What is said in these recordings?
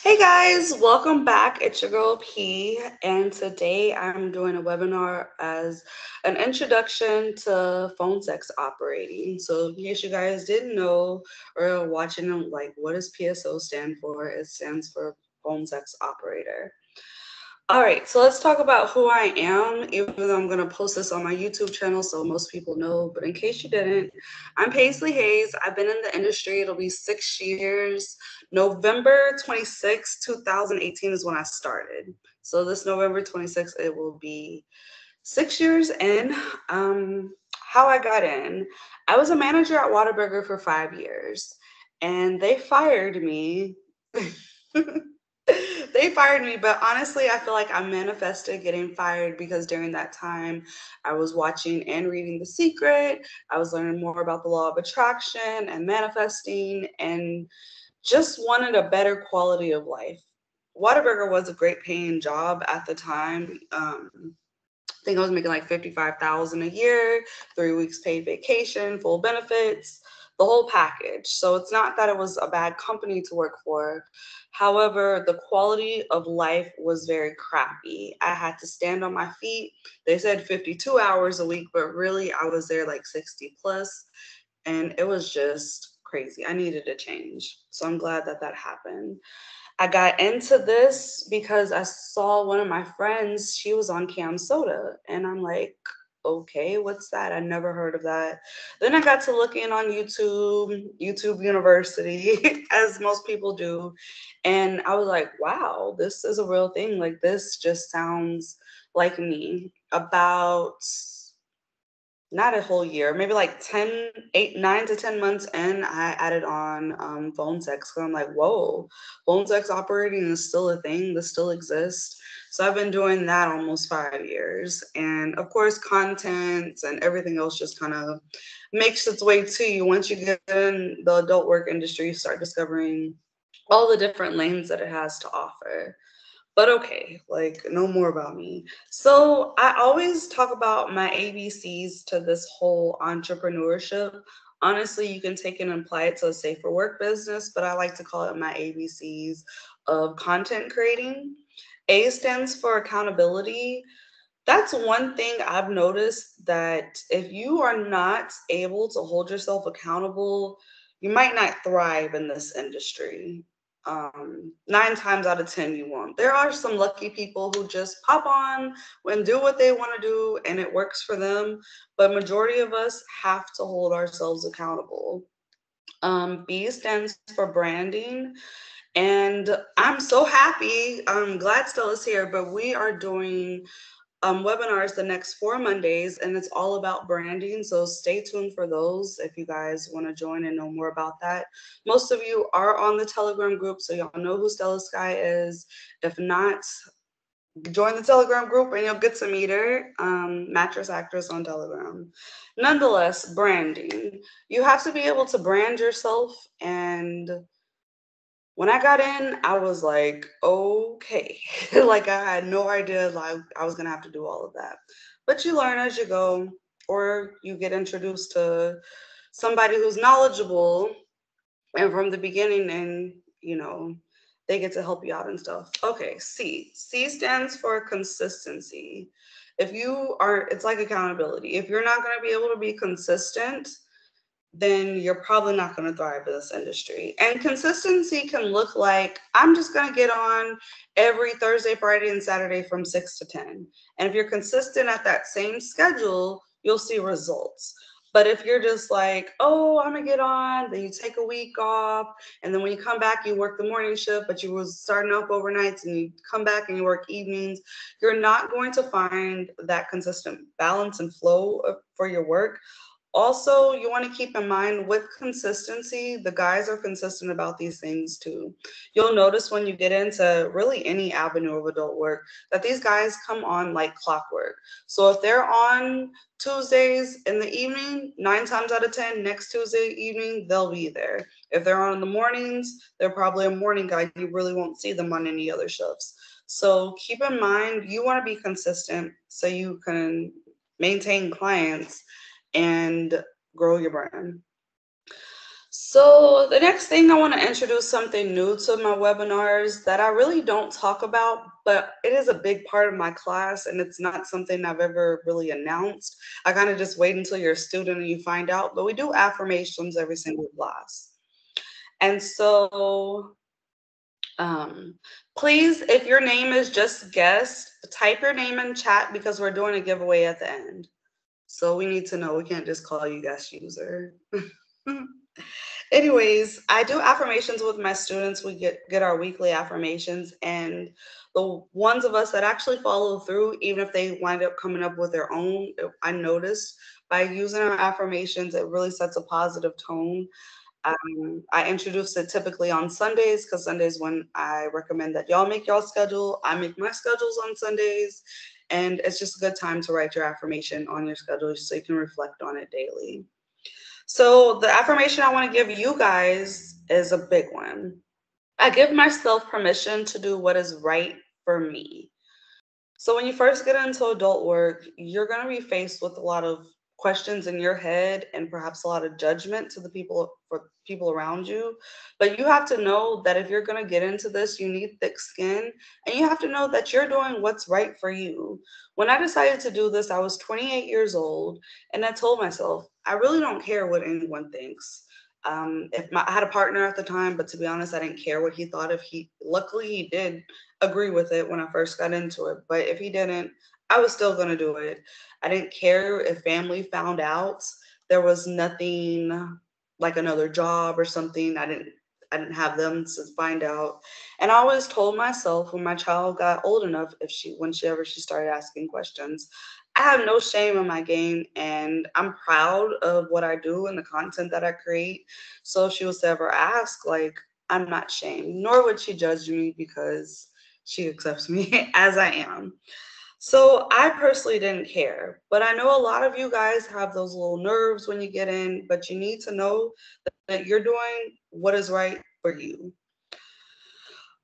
Hey guys, welcome back. It's your girl P, and today I'm doing a webinar as an introduction to phone sex operating. So, in case you guys didn't know or are watching, like, what does PSO stand for? It stands for phone sex operator. All right, so let's talk about who I am, even though I'm going to post this on my YouTube channel so most people know. But in case you didn't, I'm Paislee Hayes. I've been in the industry, it'll be 6 years. November 26, 2018 is when I started. So this November 26th, it will be 6 years in. How I got in, I was a manager at Whataburger for 5 years, and they fired me. They fired me, but honestly, I feel like I manifested getting fired because during that time, I was watching and reading The Secret. I was learning more about the law of attraction and manifesting and just wanted a better quality of life. Whataburger was a great paying job at the time. I think I was making like 55,000 a year, 3 weeks paid vacation, full benefits, the whole package. So it's not that it was a bad company to work for. However, the quality of life was very crappy. I had to stand on my feet. They said 52 hours a week, but really I was there like 60 plus, and it was just crazy. I needed a change. So I'm glad that that happened. I got into this because I saw one of my friends, she was on Cam Soda, and I'm like, okay, what's that? I never heard of that. Then I got to looking on YouTube, YouTube University, as most people do, and I was like, wow, this is a real thing. Like, this just sounds like me. About not a whole year, maybe like 10, 8, 9 to 10 months in, I added on phone sex. Because I'm like, whoa, phone sex operating is still a thing. This still exists. So I've been doing that almost 5 years. And of course, content and everything else just kind of makes its way to you. Once you get in the adult work industry, you start discovering all the different lanes that it has to offer. But okay, like no more about me. So I always talk about my ABCs to this whole entrepreneurship. Honestly, you can take it and apply it to a safer work business, but I like to call it my ABCs of content creating. A stands for accountability. That's one thing I've noticed, that if you are not able to hold yourself accountable, you might not thrive in this industry. 9 times out of 10, you won't. There are some lucky people who just pop on and do what they want to do and it works for them. But majority of us have to hold ourselves accountable. B stands for branding. And I'm so happy. Gladstone is here, but we are doing webinars the next 4 Mondays, and it's all about branding. So stay tuned for those if you guys want to join and know more about that. Most of you are on the Telegram group, so y'all know who Stella Sky is. If not, join the Telegram group and you'll get to meet her. Mattress Actress on Telegram. Nonetheless, branding. You have to be able to brand yourself, and when I got in, I was like, okay. Like I had no idea like I was gonna have to do all of that. But you learn as you go, or you get introduced to somebody who's knowledgeable and from the beginning, and they get to help you out and stuff. Okay, C. C stands for consistency. If you are, it's like accountability. If you're not gonna be able to be consistent, then you're probably not going to thrive in this industry. And consistency can look like, I'm just going to get on every Thursday, Friday, and Saturday from 6 to 10. And if you're consistent at that same schedule, you'll see results. But if you're just like, oh, I'm going to get on, then you take a week off, and then when you come back, you work the morning shift, but you was starting off overnights, and you come back and you work evenings, you're not going to find that consistent balance and flow for your work. Also, you want to keep in mind with consistency, the guys are consistent about these things too. You'll notice when you get into really any avenue of adult work that these guys come on like clockwork. So if they're on Tuesdays in the evening, 9 times out of 10, next Tuesday evening, they'll be there. If they're on in the mornings, they're probably a morning guy. You really won't see them on any other shifts. So keep in mind, you want to be consistent so you can maintain clients and grow your brand. So the next thing I want to introduce something new to my webinars that I really don't talk about, but it is a big part of my class and it's not something I've ever really announced. I kind of just wait until you're a student and you find out, but we do affirmations every single class. And so please, if your name is just guest, type your name in chat because we're doing a giveaway at the end. So we need to know, we can't just call you guest user. Anyways, I do affirmations with my students. We get our weekly affirmations, and the ones of us that actually follow through, even if they wind up coming up with their own, I noticed by using our affirmations, it really sets a positive tone. I introduce it typically on Sundays because Sundays when I recommend that y'all make y'all schedule. I make my schedules on Sundays, and it's just a good time to write your affirmation on your schedule so you can reflect on it daily. So the affirmation I want to give you guys is a big one. I give myself permission to do what is right for me. So when you first get into adult work, you're going to be faced with a lot of questions in your head and perhaps a lot of judgment to the people for people around you. But you have to know that if you're going to get into this, you need thick skin and you have to know that you're doing what's right for you. When I decided to do this, I was 28 years old and I told myself, I really don't care what anyone thinks. I had a partner at the time, but to be honest, I didn't care what he thought. Luckily he did agree with it when I first got into it. But if he didn't, I was still going to do it. I didn't care if family found out. There was nothing like another job or something. I didn't have them to find out. And I always told myself when my child got old enough, whenever she started asking questions, I have no shame in my game and I'm proud of what I do and the content that I create. So if she was to ever ask, like, I'm not shamed, nor would she judge me because she accepts me as I am. So I personally didn't care, but I know a lot of you guys have those little nerves when you get in, but you need to know that you're doing what is right for you.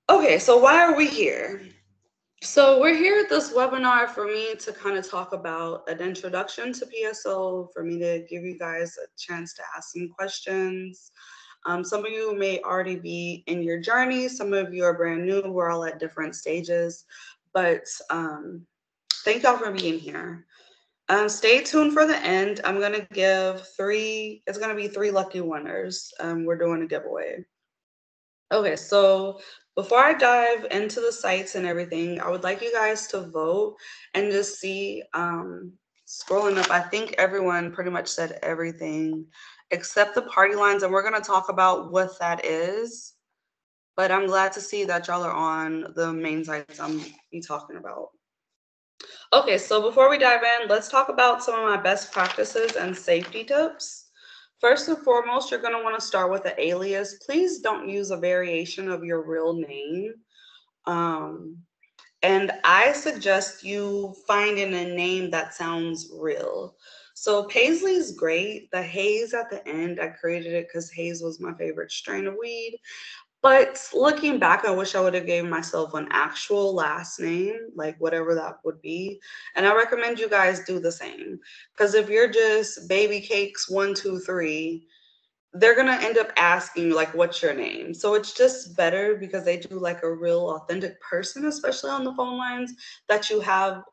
Okay, so why are we here? So we're here at this webinar for me to kind of talk about an introduction to PSO, for me to give you guys a chance to ask some questions. Some of you may already be in your journey. Some of you are brand new. We're all at different stages, but thank y'all for being here. Stay tuned for the end. I'm gonna give three. It's gonna be three lucky winners. We're doing a giveaway. Okay, so before I dive into the sites and everything, I would like you guys to vote and just see, scrolling up, I think everyone pretty much said everything except the party lines, and we're going to talk about what that is. But I'm glad to see that y'all are on the main sites I'm be talking about. Okay, so before we dive in, let's talk about some of my best practices and safety tips. First and foremost, you're going to want to start with an alias. Please don't use a variation of your real name. And I suggest you finding a name that sounds real. So Paislee is great. The Haze at the end, I created it because Haze was my favorite strain of weed. But looking back, I wish I would have given myself an actual last name, like whatever that would be. And I recommend you guys do the same. Because if you're just baby cakes 123, they're gonna end up asking you like, what's your name? So it's just better because they do like a real authentic person, especially on the phone lines, that you have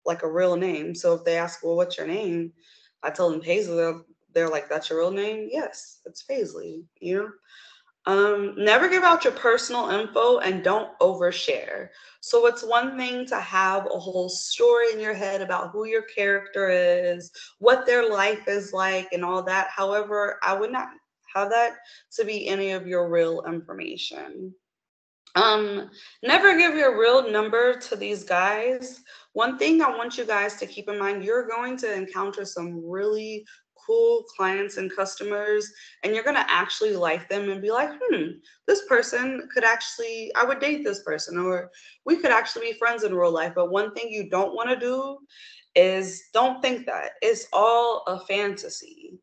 like a real name. So if they ask, well, what's your name? I tell them Paislee. They're like, that's your real name? Yes, it's Paislee, you know? Never give out your personal info and don't overshare. So it's one thing to have a whole story in your head about who your character is, what their life is like, and all that. However, I would not have that to be any of your real information. Never give your real number to these guys. One thing I want you guys to keep in mind, you're going to encounter some really cool clients and customers, and you're going to actually like them and be like, this person could actually, I would date this person, or we could actually be friends in real life. But one thing you don't want to do is don't think that. It's all a fantasy.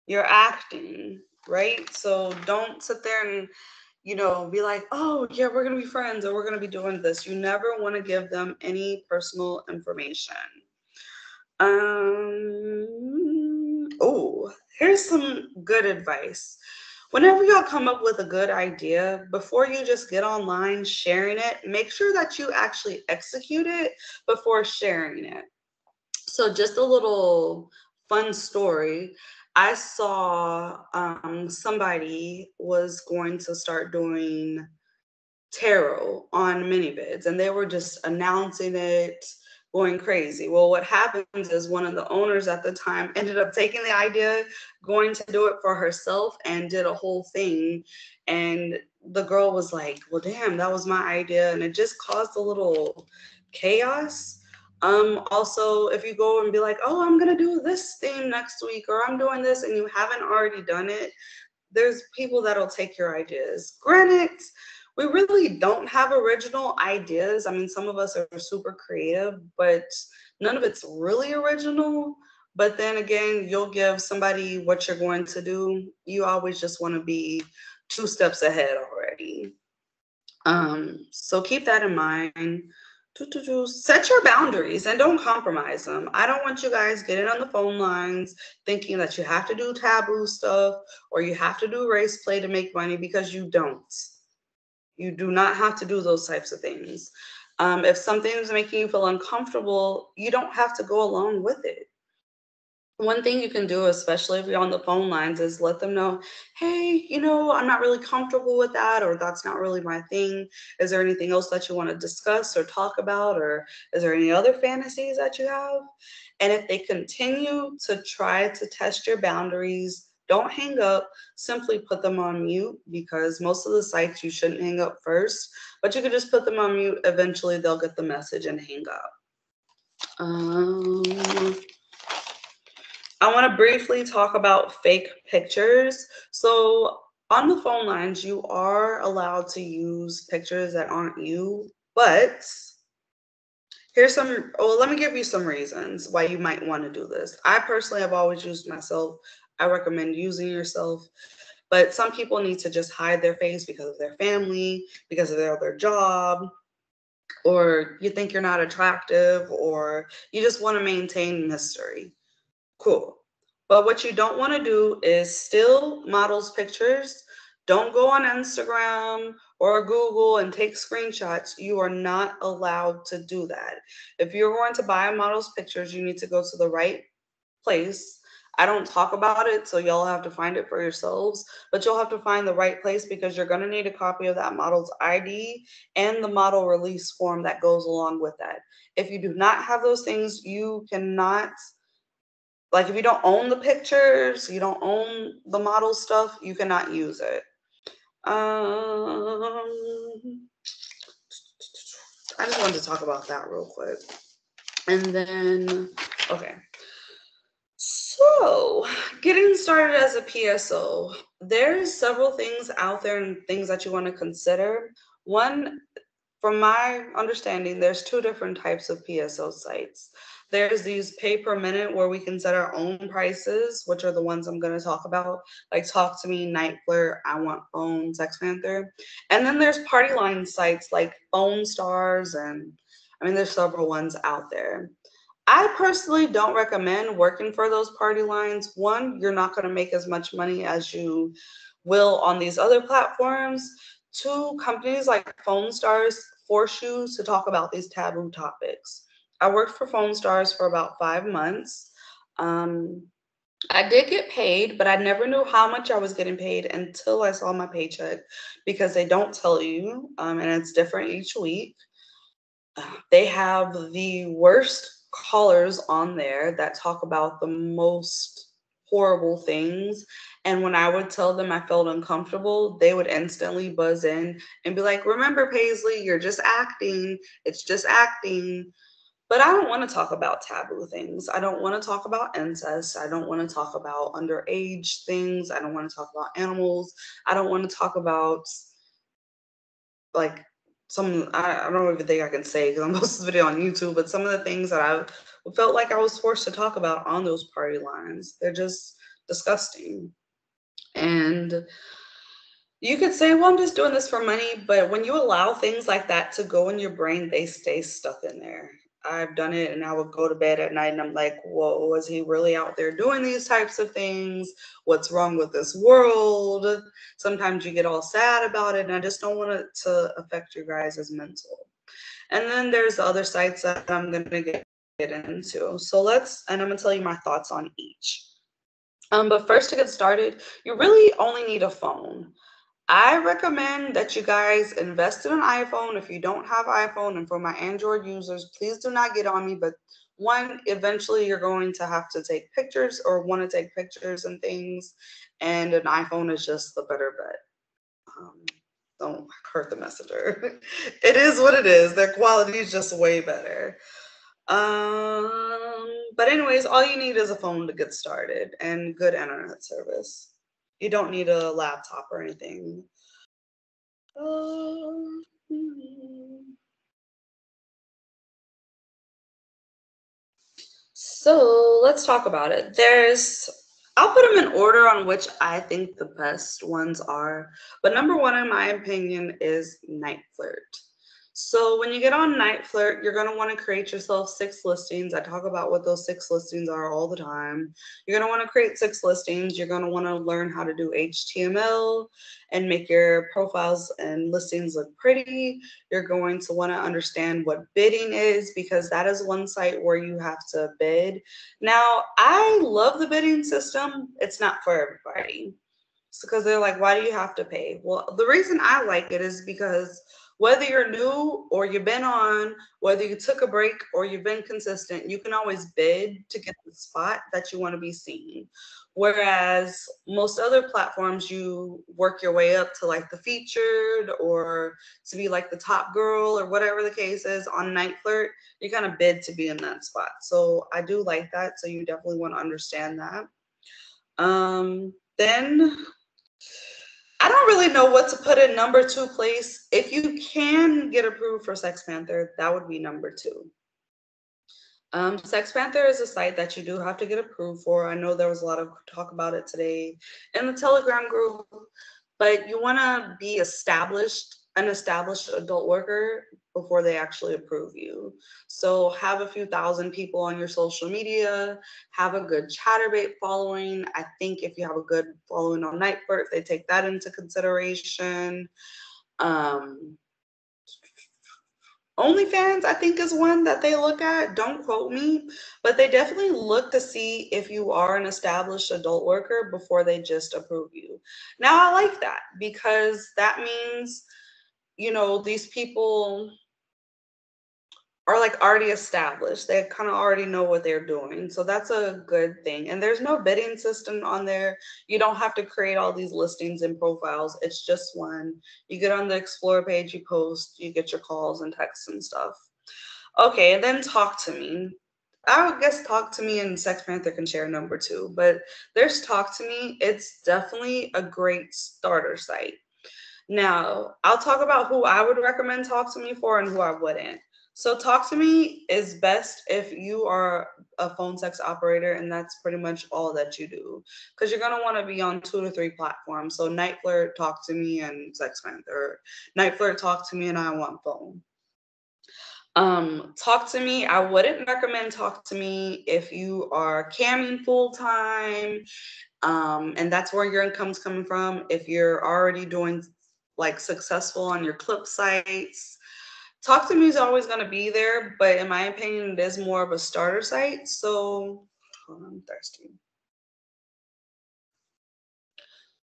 You're acting, right? So don't sit there and be like, oh, yeah, we're going to be friends or we're going to be doing this. You never want to give them any personal information. Oh, here's some good advice. whenever y'all come up with a good idea, before you just get online sharing it, make sure that you actually execute it before sharing it. So just a little fun story. I saw somebody was going to start doing tarot on minivids, and they were just announcing it, going crazy. Well, what happens is one of the owners at the time ended up taking the idea, going to do it for herself, and did a whole thing. And the girl was like, well, damn, that was my idea. And it just caused a little chaos. Also, if you go and be like, oh, I'm gonna do this theme next week, or I'm doing this, and you haven't already done it, there's people that'll take your ideas. Granted, we really don't have original ideas. I mean, some of us are super creative, but none of it's really original. But then again, you'll give somebody what you're going to do. You always just want to be 2 steps ahead already. So keep that in mind. Set your boundaries and don't compromise them. I don't want you guys getting on the phone lines thinking that you have to do taboo stuff or you have to do race play to make money, because you don't. You do not have to do those types of things. If something's making you feel uncomfortable, you don't have to go along with it. One thing you can do, especially if you're on the phone lines, is let them know, hey, I'm not really comfortable with that, or that's not really my thing. Is there anything else that you want to discuss or talk about, or is there any other fantasies that you have? And if they continue to try to test your boundaries, don't hang up, simply put them on mute, because most of the sites you shouldn't hang up first, but you can just put them on mute. Eventually they'll get the message and hang up. I want to briefly talk about fake pictures. So on the phone lines, you are allowed to use pictures that aren't you, but let me give you some reasons why you might want to do this. I personally have always used myself. I recommend using yourself, but some people need to just hide their face because of their family, because of their job, or you think you're not attractive, or you just want to maintain mystery. Cool. But what you don't want to do is steal models' pictures. Don't go on Instagram or Google and take screenshots. You are not allowed to do that. If you're going to buy a model's pictures, you need to go to the right place. I don't talk about it, so y'all have to find it for yourselves, but you'll have to find the right place, because you're going to need a copy of that model's ID and the model release form that goes along with that. If you do not have those things, you cannot, like, if you don't own the pictures, you don't own the model stuff, you cannot use it. I just wanted to talk about that real quick. And then, okay. So, getting started as a PSO, there's several things out there and things that you want to consider. One, from my understanding, there's 2 different types of PSO sites. There's these pay per minute where we can set our own prices, which are the ones I'm going to talk about, like TalkToMe, Niteflirt, IWantPhone, Textpanther. And then there's party line sites like Phone Stars, and I mean, there's several ones out there. I personally don't recommend working for those party lines. One, you're not going to make as much money as you will on these other platforms. 2, companies like Phone Stars force you to talk about these taboo topics. I worked for Phone Stars for about 5 months. I did get paid, but I never knew how much I was getting paid until I saw my paycheck, because they don't tell you, and it's different each week. They have the worst callers on there that talk about the most horrible things. And when I would tell them I felt uncomfortable, they would instantly buzz in and be like, remember, Paislee, you're just acting. It's just acting. But I don't want to talk about taboo things. I don't want to talk about incest. I don't want to talk about underage things. I don't want to talk about animals. I don't want to talk about, like, I don't even think I can say, because I'm posting this video on YouTube, but some of the things that I felt like I was forced to talk about on those party lines, they're just disgusting. And you could say, well, I'm just doing this for money, but when you allow things like that to go in your brain, they stay stuck in there. I've done it, and I would go to bed at night and I'm like, whoa, was he really out there doing these types of things? What's wrong with this world? Sometimes you get all sad about it, and I just don't want it to affect your guys' mental. And then there's the other sites that I'm going to get into. So and I'm going to tell you my thoughts on each. But first, to get started, you really only need a phone. I recommend that you guys invest in an iPhone if you don't have iPhone. And for my Android users, please do not get on me. But one, eventually you're going to have to take pictures or want to take pictures and things. And an iPhone is just the better bet. Don't hurt the messenger. It is what it is. Their quality is just way better. But anyways, all you need is a phone to get started and good internet service. You don't need a laptop or anything. So let's talk about it. I'll put them in order on which I think the best ones are. But number one, in my opinion, is Niteflirt. So when you get on Niteflirt, you're going to want to create yourself 6 listings. I talk about what those 6 listings are all the time. You're going to want to create 6 listings. You're going to want to learn how to do HTML and make your profiles and listings look pretty. You're going to want to understand what bidding is, because that is one site where you have to bid. Now, I love the bidding system. It's not for everybody. It's because they're like, why do you have to pay? Well, the reason I like it is because whether you're new or you've been on, whether you took a break or you've been consistent, you can always bid to get the spot that you want to be seen. Whereas most other platforms, you work your way up to like the featured or to be like the top girl or whatever the case is. On Niteflirt, you kind of bid to be in that spot. So I do like that. So you definitely want to understand that. Then I don't really know what to put in number 2 place. If you can get approved for Textpanther, that would be number 2. Textpanther is a site that you do have to get approved for. I know there was a lot of talk about it today in the Telegram group, but you want to be an established adult worker before they actually approve you. So have a few thousand people on your social media, have a good Chatterbait following. I think if you have a good following on Niteflirt, they take that into consideration. OnlyFans, I think, is one that they look at. Don't quote me, but they definitely look to see if you are an established adult worker before they just approve you. Now, I like that because that means, these people are like already established. They kind of already know what they're doing. So that's a good thing. And there's no bidding system on there. You don't have to create all these listings and profiles. It's just one. You get on the Explore page, you post, you get your calls and texts and stuff. Okay, and then TalkToMe. I would guess TalkToMe and Textpanther can share number 2, but there's TalkToMe. It's definitely a great starter site. Now, I'll talk about who I would recommend TalkToMe for and who I wouldn't. So TalkToMe is best if you are a phone sex operator and that's pretty much all that you do, because you're going to want to be on 2 to 3 platforms. So Niteflirt, TalkToMe, and Textpanther. Niteflirt, TalkToMe, and IWantPhone. TalkToMe, I wouldn't recommend TalkToMe if you are camming full time, and that's where your income's coming from. If you're already doing like successful on your clip sites, TalkToMe is always going to be there, but in my opinion, it is more of a starter site. So, hold on, I'm thirsty.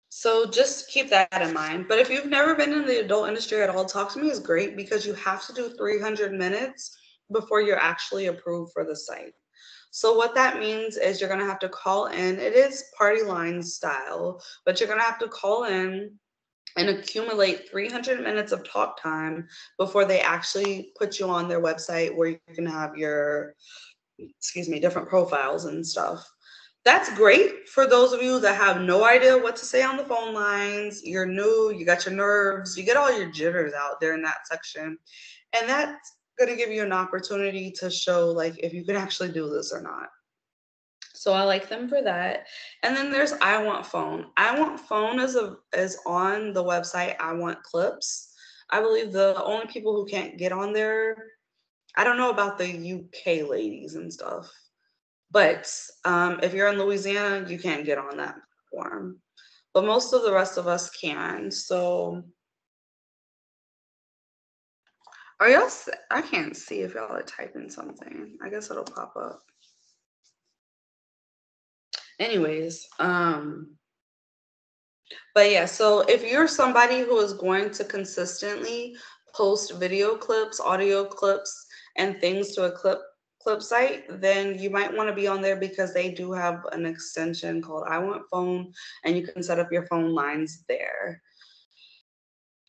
So just keep that in mind. But if you've never been in the adult industry at all, TalkToMe is great because you have to do 300 minutes before you're actually approved for the site. So what that means is you're going to have to call in. It is party line style, but you're going to have to call in and accumulate 300 minutes of talk time before they actually put you on their website where you can have your, different profiles and stuff. That's great for those of you that have no idea what to say on the phone lines. You're new, you got your nerves, you get all your jitters out there in that section. And that's going to give you an opportunity to show like if you can actually do this or not. So I like them for that. And then there's IWantPhone. IWantPhone is on the website IWantClips. I believe the only people who can't get on there, I don't know about the UK ladies and stuff, but if you're in Louisiana, you can't get on that platform. But most of the rest of us can. So are y'all? I can't see if y'all are typing something. I guess it'll pop up. Anyways, but yeah, so if you're somebody who is going to consistently post video clips, audio clips, and things to a clip site, then you might want to be on there because they do have an extension called IWantPhone, and you can set up your phone lines there.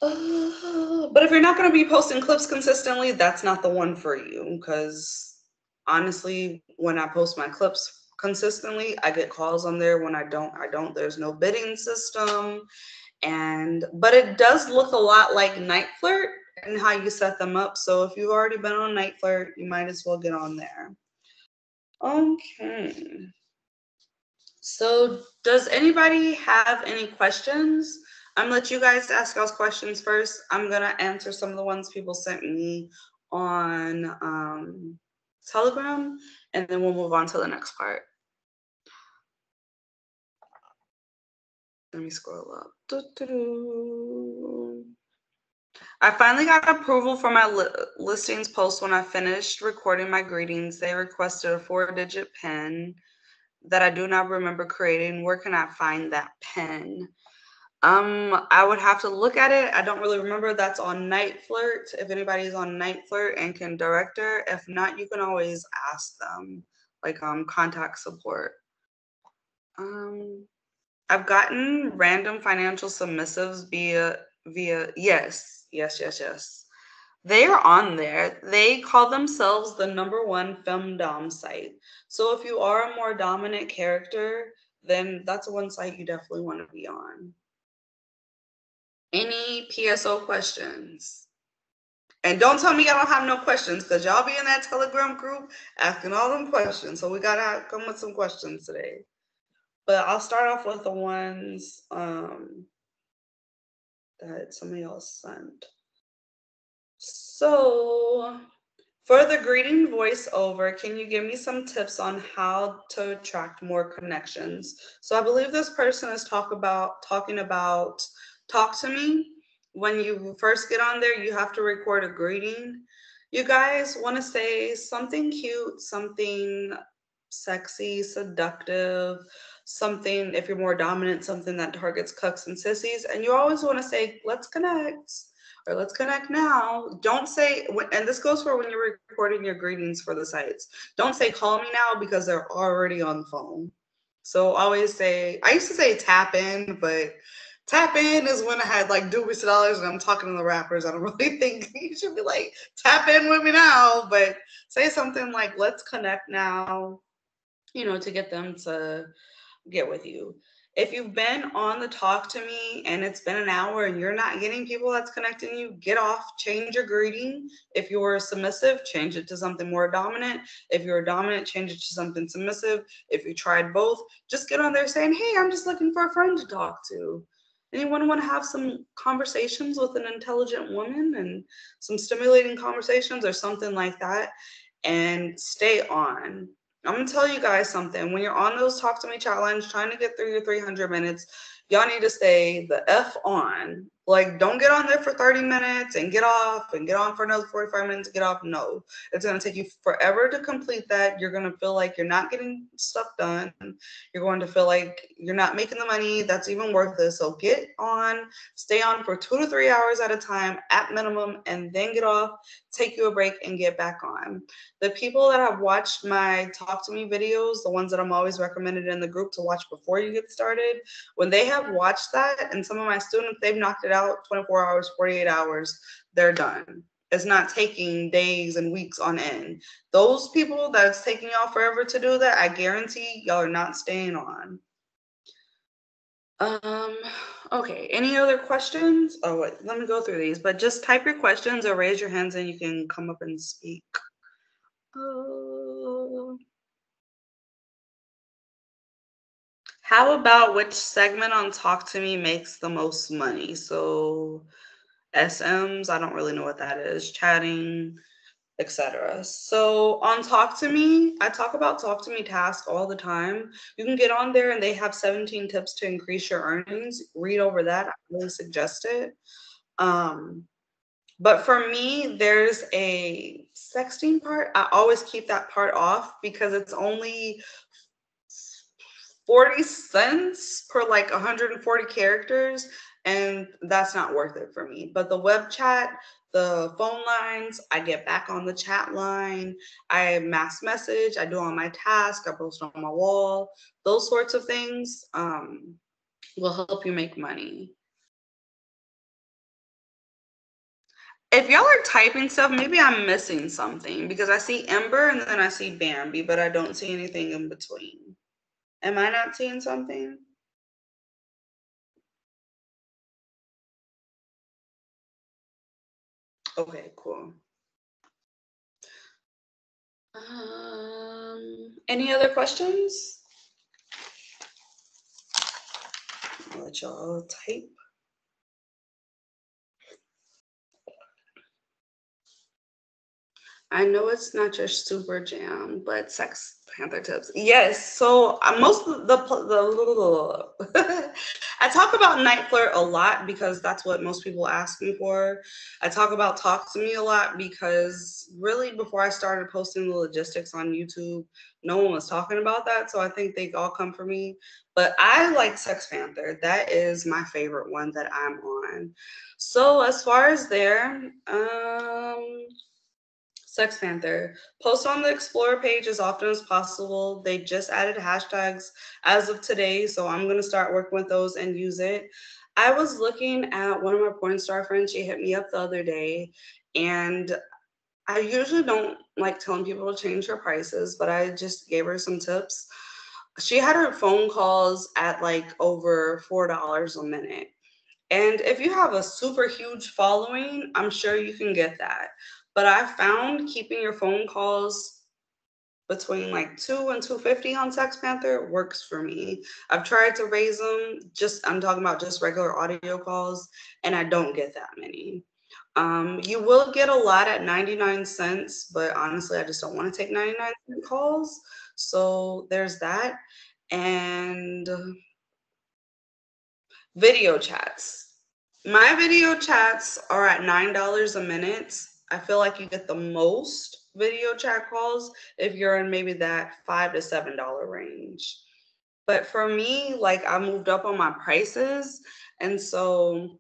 But if you're not going to be posting clips consistently, that's not the one for you, because honestly, when I post my clips consistently, I get calls on there. When I don't. There's no bidding system. But it does look a lot like Niteflirt and how you set them up. So if you've already been on Niteflirt, you might as well get on there. Okay. So does anybody have any questions? I'm gonna let you guys ask us questions first. I'm gonna answer some of the ones people sent me on Telegram, and then we'll move on to the next part. Let me scroll up. I finally got approval for my listings post when I finished recording my greetings. They requested a 4-digit PIN that I do not remember creating. Where can I find that PIN? I would have to look at it. I don't really remember. That's on Niteflirt. If anybody's on Niteflirt and can direct her. If not, you can always ask them, like contact support. I've gotten random financial submissives via yes. They are on there. They call themselves the #1 femdom site. So if you are a more dominant character, then that's one site you definitely want to be on. Any PSO questions? And don't tell me I don't have no questions, because y'all be in that Telegram group asking all them questions. So we gotta come with some questions today. But I'll start off with the ones that somebody else sent. So for the greeting voiceover, can you give me some tips on how to attract more connections? So I believe this person is talking about TalkToMe. When you first get on there, you have to record a greeting. You guys want to say something cute, something sexy, seductive, something, if you're more dominant, something that targets cucks and sissies. And you always want to say, let's connect, or let's connect now. Don't say, and this goes for when you're recording your greetings for the sites. Don't say, call me now, because they're already on the phone. So always say, I used to say tap in, but tap in is when I had like Doobie dollars and I'm talking to the rappers. I don't really think you should be like, tap in with me now, but say something like, let's connect now, to get them to get with you. If you've been on the TalkToMe and it's been an hour and you're not getting people that's connecting you, get off, change your greeting. If you're submissive, change it to something more dominant. If you're dominant, change it to something submissive. If you tried both, just get on there saying, hey, I'm just looking for a friend to talk to. Anyone want to have some conversations with an intelligent woman, and some stimulating conversations or something like that, and stay on. I'm going to tell you guys something. When you're on those Talk to Me challenge, trying to get through your 300 minutes, y'all need to stay the F on. Like, don't get on there for 30 minutes and get off and get on for another 45 minutes and get off. No, it's going to take you forever to complete that. You're going to feel like you're not getting stuff done. You're going to feel like you're not making the money that's even worth it. So get on, stay on for 2 to 3 hours at a time at minimum, and then get off, take you a break, and get back on. The people that have watched my Talk to Me videos, the ones that I'm always recommended in the group to watch before you get started, when they have watched that, and some of my students, they've knocked it out 24 hours, 48 hours, they're done. It's not taking days and weeks on end. Those people that's taking y'all forever to do that, I guarantee y'all are not staying on. Okay, any other questions? Oh, wait, let me go through these, but just type your questions or raise your hands and you can come up and speak. How about which segment on Talk to Me makes the most money? So SMs, I don't really know what that is. Chatting, etc. So on TalkToMe, I talk about TalkToMe tasks all the time. You can get on there and they have 17 tips to increase your earnings. Read over that. I really suggest it. But for me, there's a sexting part. I always keep that part off because it's only 40 cents per like 140 characters, and that's not worth it for me. But the web chat, the phone lines, I get back on the chat line, I mass message, I do all my tasks, I post on my wall, those sorts of things will help you make money. If y'all are typing stuff, maybe I'm missing something because I see Ember and then I see Bambi, but I don't see anything in between. Am I not seeing something? Okay, cool. Any other questions? I'll let y'all type. I know it's not your super jam, but Sex Panther tips. Yes. So most of I talk about Niteflirt a lot because that's what most people ask me for. I talk about TalkToMe a lot because really before I started posting the logistics on YouTube, no one was talking about that. So I think they all come from me. But I like Sex Panther. That is my favorite one that I'm on. So as far as there, Sex Panther. Post on the Explore page as often as possible. They just added hashtags as of today, so I'm going to start working with those and use it. I was looking at one of my porn star friends. She hit me up the other day, and I usually don't like telling people to change her prices, but I just gave her some tips. She had her phone calls at like over $4 a minute. And if you have a super huge following, I'm sure you can get that. But I found keeping your phone calls between like 2 and 250 on Sex Panther works for me. I've tried to raise them, I'm talking about just regular audio calls, and I don't get that many. You will get a lot at 99 cents, but honestly, I just don't want to take 99-cent calls. So there's that. And video chats. My video chats are at $9 a minute. I feel like you get the most video chat calls if you're in maybe that $5 to $7 range. But for me, like I moved up on my prices, and so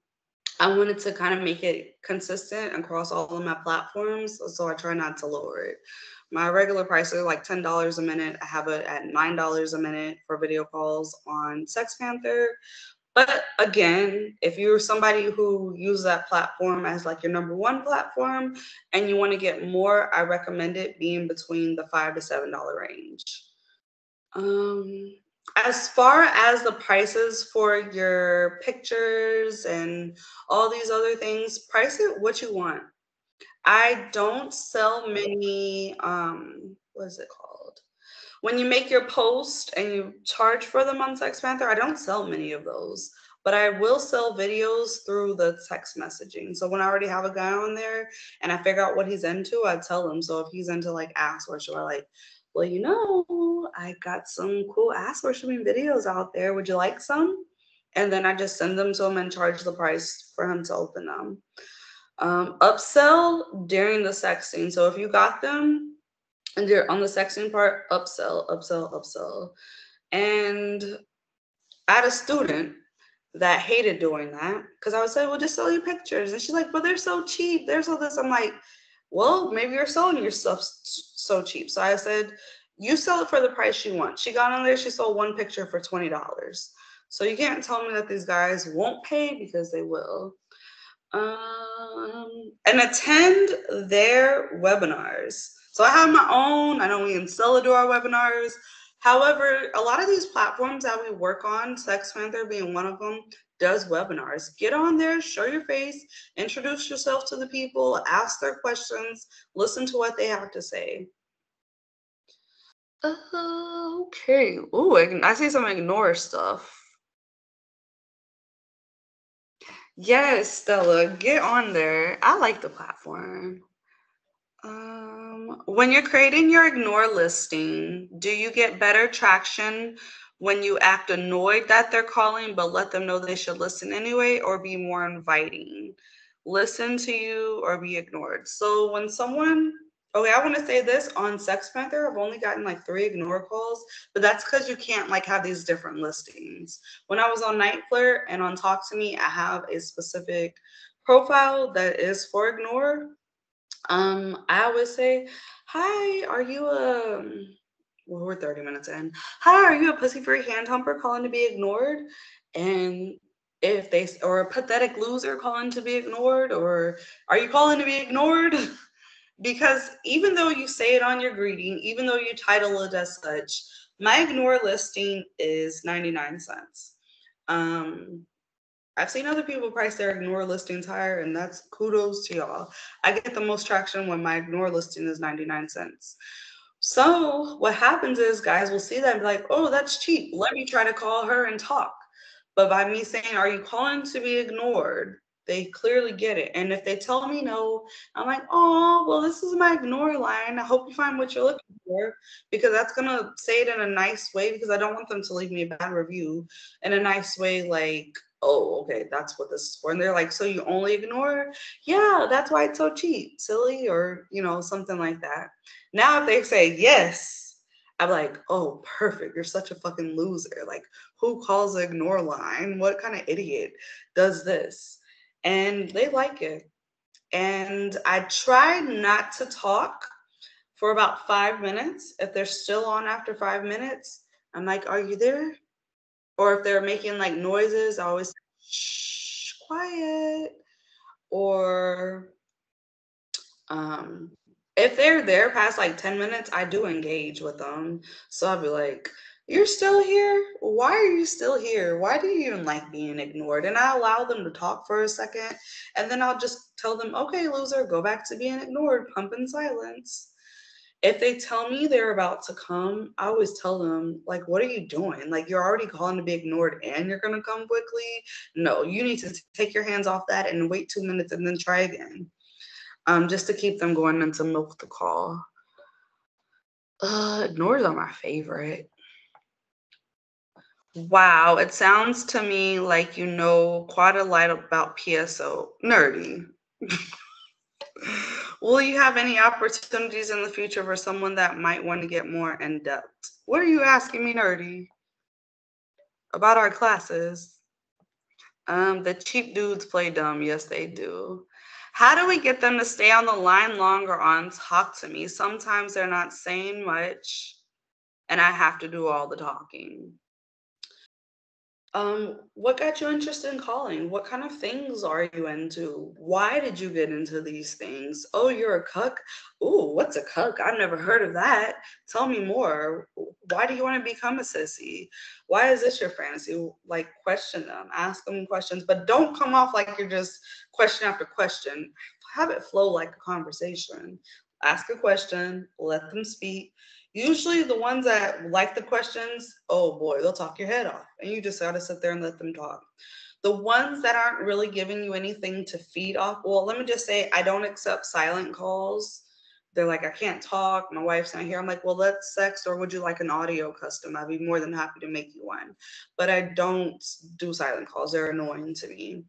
I wanted to kind of make it consistent across all of my platforms, so I try not to lower it. My regular price is like $10 a minute. I have it at $9 a minute for video calls on Sex Panther. But again, if you're somebody who uses that platform as like your number one platform and you want to get more, I recommend it being between the $5 to $7 range. As far as the prices for your pictures and all these other things, price it what you want. I don't sell many, what is it called? When you make your post and you charge for them on Text Panther, I don't sell many of those, but I will sell videos through the text messaging. So when I already have a guy on there and I figure out what he's into, I tell him. So if he's into like ass worship, I like, well, I got some cool ass worshiping videos out there. Would you like some? And then I just send them to him and charge the price for him to open them. Upsell during the sexting. So if you got them, and you're on the sexting part, upsell, upsell, upsell. And I had a student that hated doing that because I would say, well, just sell your pictures. And she's like, but they're so cheap. They're so this. I'm like, well, maybe you're selling your stuff so cheap. So I said, you sell it for the price you want. She got on there, she sold one picture for $20. So you can't tell me that these guys won't pay because they will. And attend their webinars. So I have my own. I know we can sell it to our webinars. However, a lot of these platforms that we work on, Sex Panther being one of them, does webinars. Get on there, show your face, introduce yourself to the people, ask their questions, listen to what they have to say. Okay. Ooh, I see some ignore stuff. Yes, Stella, get on there. I like the platform. When you're creating your ignore listing, do you get better traction when you act annoyed that they're calling, but let them know they should listen anyway, or be more inviting? Listen to you or be ignored. So when someone, okay, I want to say this on Textpanther, I've only gotten like 3 ignore calls, but that's because you can't like have these different listings. When I was on Niteflirt and on TalkToMe, I have a specific profile that is for ignore. I always say, "Hi, are you a?" Well, we're 30 minutes in. "Hi, are you a pussy free hand humper calling to be ignored?" And if they or a pathetic loser calling to be ignored, or are you calling to be ignored? Because even though you say it on your greeting, even though you title it as such, my ignore listing is 99 cents. Um, I've seen other people price their ignore listings higher, and that's kudos to y'all. I get the most traction when my ignore listing is 99 cents. So what happens is guys will see that and be like, oh, that's cheap. Let me try to call her and talk. But by me saying, are you calling to be ignored? They clearly get it. And if they tell me no, I'm like, oh, well, this is my ignore line. I hope you find what you're looking for, because that's going to say it in a nice way, because I don't want them to leave me a bad review in a nice way, like, oh, okay, that's what this is for. And they're like, so you only ignore? Yeah, that's why it's so cheap, silly, or, something like that. Now, if they say yes, I'm like, oh, perfect. You're such a fucking loser. Like, who calls the ignore line? What kind of idiot does this? And they like it. And I try not to talk for about 5 minutes. If they're still on after 5 minutes, I'm like, are you there? Or if they're making like noises, I always say, shh, quiet. Or um, if they're there past like 10 minutes, I do engage with them. So I'll be like, you're still here? Why are you still here? Why do you even like being ignored? And I allow them to talk for a second. And then I'll just tell them, okay, loser, go back to being ignored, pump in silence. If they tell me they're about to come, I always tell them, like, what are you doing? Like, you're already calling to be ignored and you're going to come quickly? No, you need to take your hands off that and wait 2 minutes and then try again, just to keep them going and to milk the call. Ignores are my favorite. Wow, it sounds to me like you know quite a lot about PSO. Nerdy. Will you have any opportunities in the future for someone that might want to get more in depth? What are you asking me, Nerdy? About our classes? The cheap dudes play dumb. Yes, they do. How do we get them to stay on the line longer on Talk to Me? Sometimes they're not saying much and I have to do all the talking. What got you interested in calling? What kind of things are you into? Why did you get into these things? Oh, you're a cuck? Ooh, what's a cuck? I've never heard of that. Tell me more. Why do you want to become a sissy? Why is this your fantasy? Like, question them, ask them questions, but don't come off like you're just question after question. Have it flow like a conversation. Ask a question, let them speak. Usually the ones that like the questions, oh boy, they'll talk your head off. And you just gotta sit there and let them talk. The ones that aren't really giving you anything to feed off, well, let me just say I don't accept silent calls. They're like, I can't talk, my wife's not here. I'm like, well, let's sex, or would you like an audio custom? I'd be more than happy to make you one. But I don't do silent calls. They're annoying to me.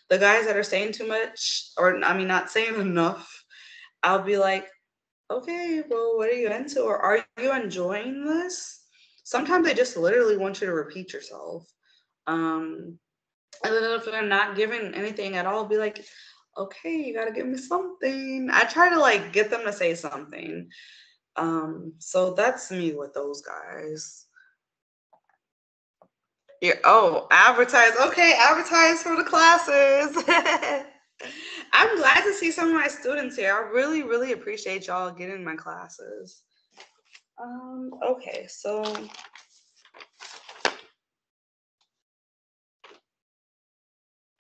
The guys that are saying too much, or I mean not saying enough, I'll be like, okay, well, what are you into? Or are you enjoying this? Sometimes they just literally want you to repeat yourself. Um, and then if they're not giving anything at all, be like, okay, you gotta give me something. I try to like get them to say something. So that's me with those guys. Yeah, oh, advertise. Okay, advertise for the classes. I'm glad to see some of my students here. I really, really appreciate y'all getting my classes. Okay, so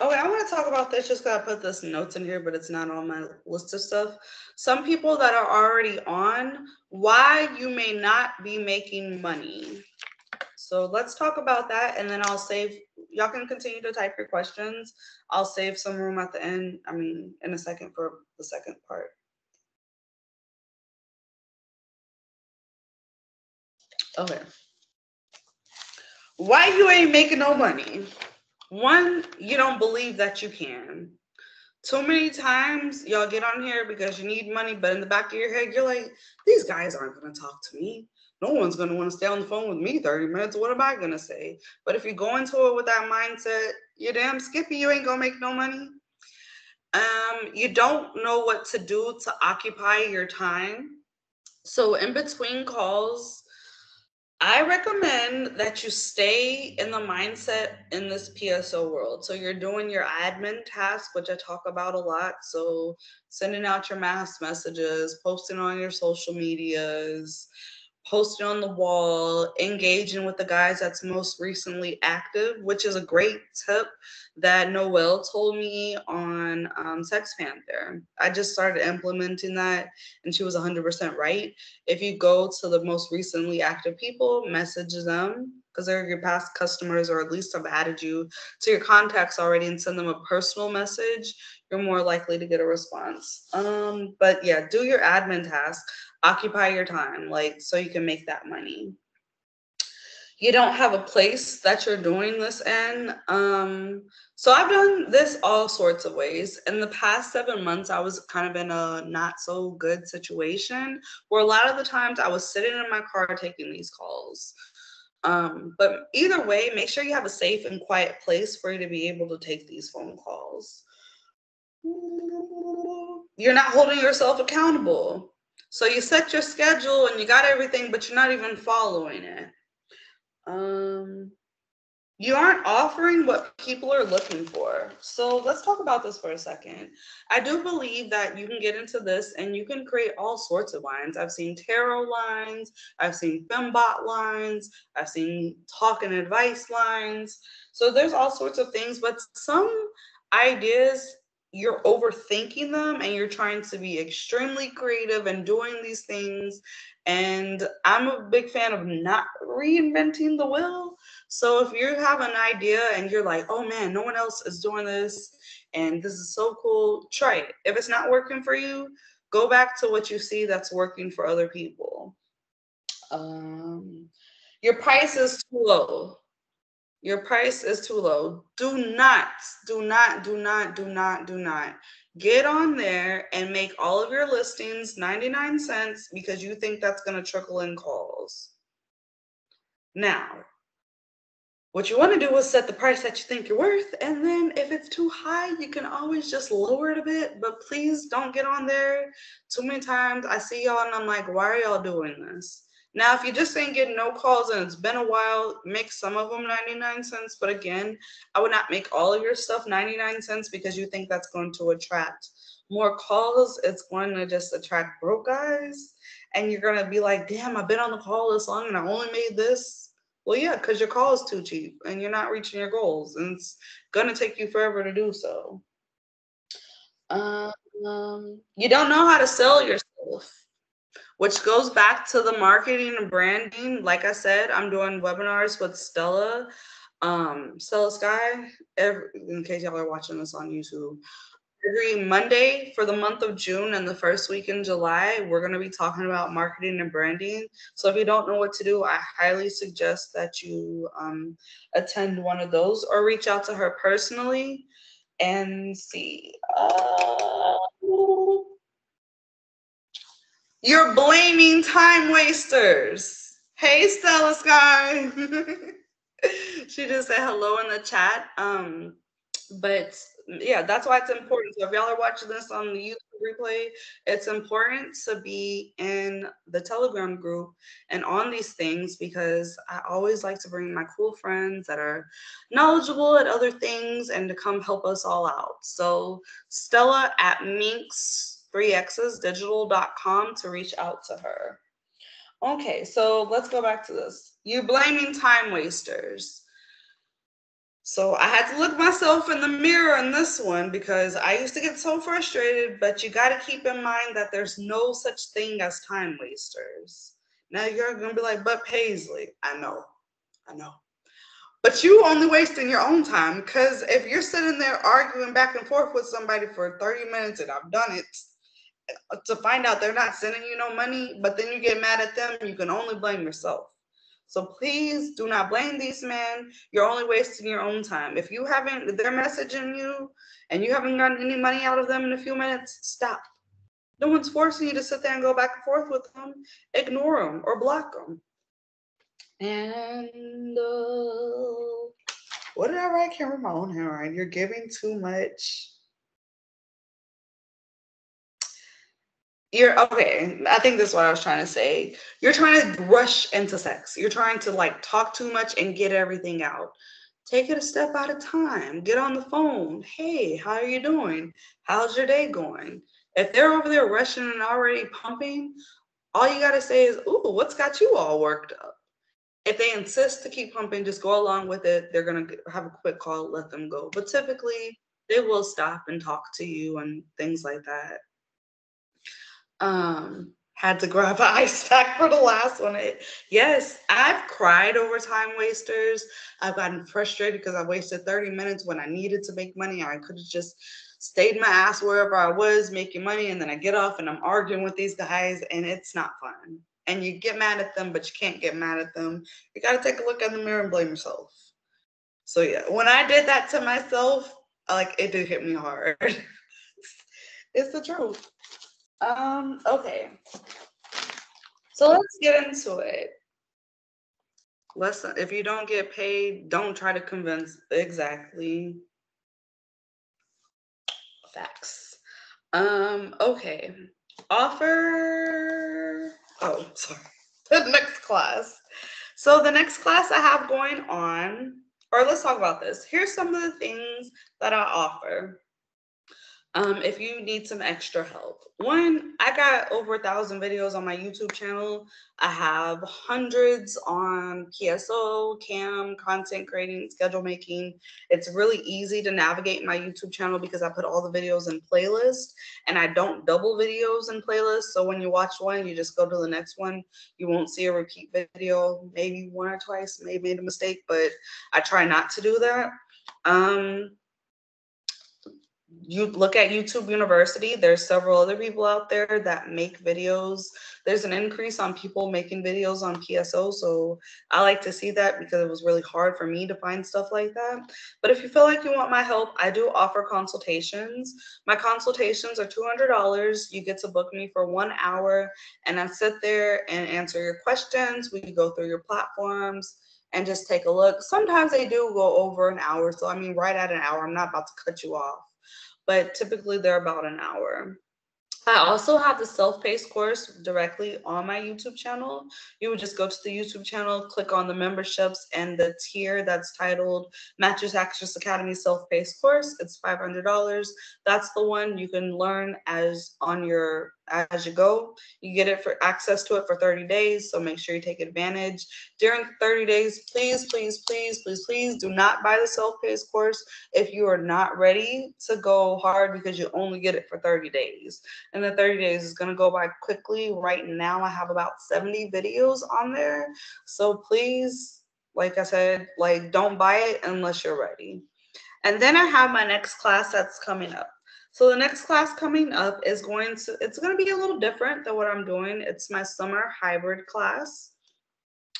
I want to talk about this just because I put this notes in here, but it's not on my list of stuff. Some people that are already on, why you may not be making money. So let's talk about that, and then I'll save, y'all can continue to type your questions. I'll save some room at the end, in a second for the second part. Okay. Why you ain't making no money? One, you don't believe that you can. Too many times y'all get on here because you need money, but in the back of your head, you're like, these guys aren't going to talk to me. No one's going to want to stay on the phone with me 30 minutes. What am I going to say? But if you go into it with that mindset, you're damn skippy, you ain't going to make no money. You don't know what to do to occupy your time. So in between calls, I recommend that you stay in the mindset in this PSO world. So you're doing your admin task, which I talk about a lot. So sending out your mass messages, posting on your social medias, posting on the wall, engaging with the guys that's most recently active, which is a great tip that Noelle told me on Textpanther. I just started implementing that, and she was 100% right. If you go to the most recently active people, message them because they're your past customers, or at least have added you to your contacts already, and send them a personal message, you're more likely to get a response. But yeah, do your admin task, occupy your time, like, so you can make that money. You don't have a place that you're doing this in. So I've done this all sorts of ways. In the past 7 months, I was kind of in a not so good situation where a lot of the times I was sitting in my car taking these calls. But either way, make sure you have a safe and quiet place for you to be able to take these phone calls. You're not holding yourself accountable. So you set your schedule and you got everything, but you're not even following it. You aren't offering what people are looking for. So let's talk about this for a second. I do believe that you can get into this and you can create all sorts of lines. I've seen tarot lines, I've seen fembot lines, I've seen talk and advice lines. So there's all sorts of things, but some ideas, you're overthinking them and you're trying to be extremely creative and doing these things. And I'm a big fan of not reinventing the wheel. So if you have an idea and you're like, oh man, no one else is doing this and this is so cool, try it. If it's not working for you, go back to what you see that's working for other people. Your price is too low. Your price is too low. Do not get on there and make all of your listings 99 cents because you think that's going to trickle in calls. Now, what you want to do is set the price that you think you're worth, and then if it's too high, you can always just lower it a bit, but please don't get on there. Too many times I see y'all and I'm like, why are y'all doing this? Now, if you just ain't getting no calls and it's been a while, make some of them 99 cents. But again, I would not make all of your stuff 99 cents because you think that's going to attract more calls. It's going to just attract broke guys. And you're going to be like, damn, I've been on the call this long and I only made this. Well, yeah, because your call is too cheap and you're not reaching your goals, and it's gonna take you forever to do so. You don't know how to sell yourself, which goes back to the marketing and branding. Like I said, I'm doing webinars with Stella, Stella Sky. In case y'all are watching this on YouTube, every Monday for the month of June and the first week in July, we're going to be talking about marketing and branding. So if you don't know what to do, I highly suggest that you attend one of those or reach out to her personally and see. You're blaming time wasters. Hey, Stella Sky. She just said hello in the chat. But yeah, that's why it's important. So if y'all are watching this on the YouTube replay, it's important to be in the Telegram group and on these things, because I always like to bring my cool friends that are knowledgeable at other things and to come help us all out. So Stella at minx3xsdigital.com to reach out to her. Okay, so let's go back to this. You're blaming time wasters. So I had to look myself in the mirror in this one because I used to get so frustrated, but you got to keep in mind that there's no such thing as time wasters. Now you're going to be like, but Paislee, I know. But you only wasting your own time, because if you're sitting there arguing back and forth with somebody for 30 minutes, and I've done it, to find out they're not sending you no money, but then you get mad at them, you can only blame yourself. So please do not blame these men. You're only wasting your own time. If they're messaging you and you haven't gotten any money out of them in a few minutes, stop. No one's forcing you to sit there and go back and forth with them. Ignore them or block them. And what did I write? I can't remember my own handwriting. You're giving too much. Okay. I think this is what I was trying to say. You're trying to rush into sex. You're trying to like talk too much and get everything out. Take it a step at a time. Get on the phone. Hey, how are you doing? How's your day going? If they're over there rushing and already pumping, all you got to say is, ooh, what's got you all worked up? If they insist to keep pumping, just go along with it. They're going to have a quick call, let them go. But typically, they will stop and talk to you and things like that. Had to grab an ice pack for the last one. Yes, I've cried over time wasters. I've gotten frustrated because I wasted 30 minutes when I needed to make money. I could have just stayed my ass wherever I was making money, and then I get off and I'm arguing with these guys, and it's not fun. And you get mad at them, but you can't get mad at them. You got to take a look in the mirror and blame yourself. So yeah, when I did that to myself, like it did hit me hard. It's the truth. Okay. So let's get into it. Listen, if you don't get paid, don't try to convince. Exactly. Facts. Okay. Offer. Oh, sorry. The next class. So the next class I have going on, or let's talk about this. Here's some of the things that I offer. If you need some extra help. One, I got over 1,000 videos on my YouTube channel. I have hundreds on PSO, cam, content creating, schedule making. It's really easy to navigate my YouTube channel because I put all the videos in playlists and I don't double videos in playlists. So when you watch one, you just go to the next one. You won't see a repeat video, maybe one or twice, maybe made a mistake, but I try not to do that. You look at YouTube University, there's several other people out there that make videos. There's an increase on people making videos on PSO, so I like to see that because it was really hard for me to find stuff like that. But if you feel like you want my help, I do offer consultations. My consultations are $200. You get to book me for 1 hour, and I sit there and answer your questions. We go through your platforms and just take a look. Sometimes they do go over an hour, so I mean right at an hour. I'm not about to cut you off, but typically they're about an hour. I also have the self-paced course directly on my YouTube channel. You would just go to the YouTube channel, click on the memberships and the tier that's titled Mattress Actress Academy Self-Paced Course. It's $500. That's the one you can learn as you go. You get it for access to it for 30 days, so make sure you take advantage. During 30 days, please, please, please, please, please do not buy the self-paced course if you are not ready to go hard because you only get it for 30 days. And the 30 days is going to go by quickly. Right now, I have about 70 videos on there. So please, like I said, like don't buy it unless you're ready. And then I have my next class that's coming up. So the next class coming up is it's going to be a little different than what I'm doing. It's my summer hybrid class.